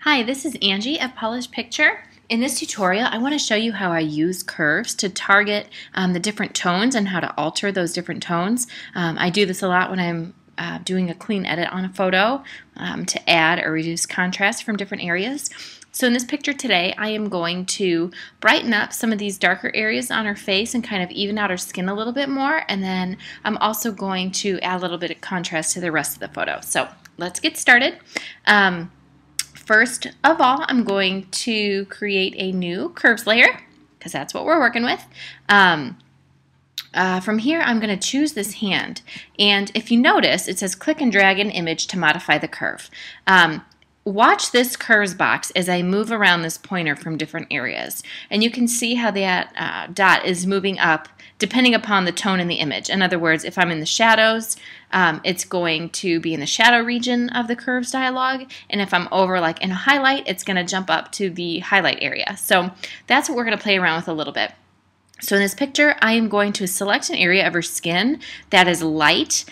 Hi, this is Angie of Polished Picture. In this tutorial, I want to show you how I use curves to target the different tones and how to alter those different tones. I do this a lot when I'm doing a clean edit on a photo to add or reduce contrast from different areas. So in this picture today, I am going to brighten up some of these darker areas on her face and kind of even out her skin a little bit more, and then I'm also going to add a little bit of contrast to the rest of the photo. So let's get started. First of all, I'm going to create a new curves layer because that's what we're working with. From here, I'm going to choose this hand, and if you notice, it says click and drag an image to modify the curve. Watch this curves box as I move around this pointer from different areas, and you can see how that dot is moving up depending upon the tone in the image. In other words, if I'm in the shadows, it's going to be in the shadow region of the curves dialog, and if I'm over like in a highlight, it's going to jump up to the highlight area. So that's what we're going to play around with a little bit. So in this picture, I am going to select an area of her skin that is light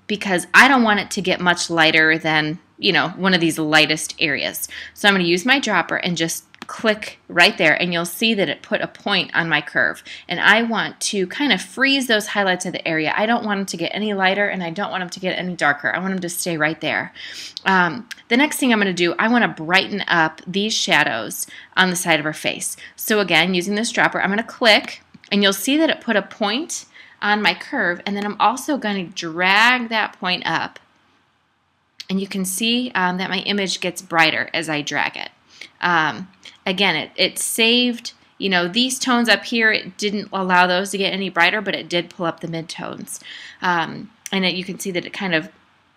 because I don't want it to get much lighter than, you know, one of these lightest areas. So I'm going to use my dropper and just click right there, and you'll see that it put a point on my curve. And I want to kind of freeze those highlights of the area. I don't want them to get any lighter, and I don't want them to get any darker. I want them to stay right there. The next thing I'm going to do, I want to brighten up these shadows on the side of her face. So again, using this dropper, I'm going to click, and you'll see that it put a point on my curve, and then I'm also going to drag that point up. And you can see that my image gets brighter as I drag it. Again, it saved, you know, these tones up here. It didn't allow those to get any brighter, but it did pull up the mid-tones. And you can see that it kind of,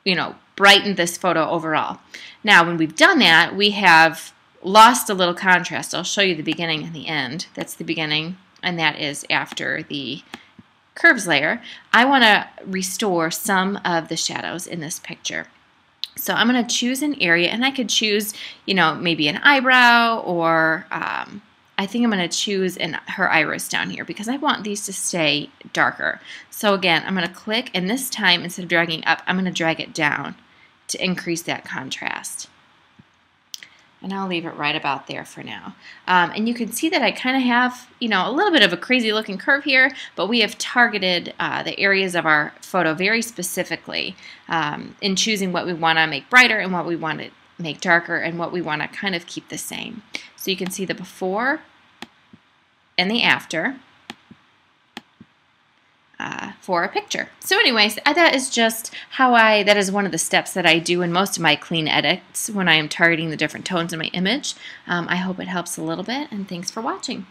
you know, brightened this photo overall. Now, when we've done that, we have lost a little contrast. I'll show you the beginning and the end. That's the beginning, and that is after the curves layer. I want to restore some of the shadows in this picture. So I'm going to choose an area, and I could choose, you know, maybe an eyebrow, or I think I'm going to choose her iris down here because I want these to stay darker. So again, I'm going to click, and this time instead of dragging up, I'm going to drag it down to increase that contrast. And I'll leave it right about there for now. And you can see that I kind of have, you know, a little bit of a crazy looking curve here, but we have targeted the areas of our photo very specifically in choosing what we want to make brighter and what we want to make darker and what we want to kind of keep the same. So you can see the before and the after for a picture. So anyways, that is just how that is one of the steps that I do in most of my clean edits when I am targeting the different tones in my image. I hope it helps a little bit, and thanks for watching.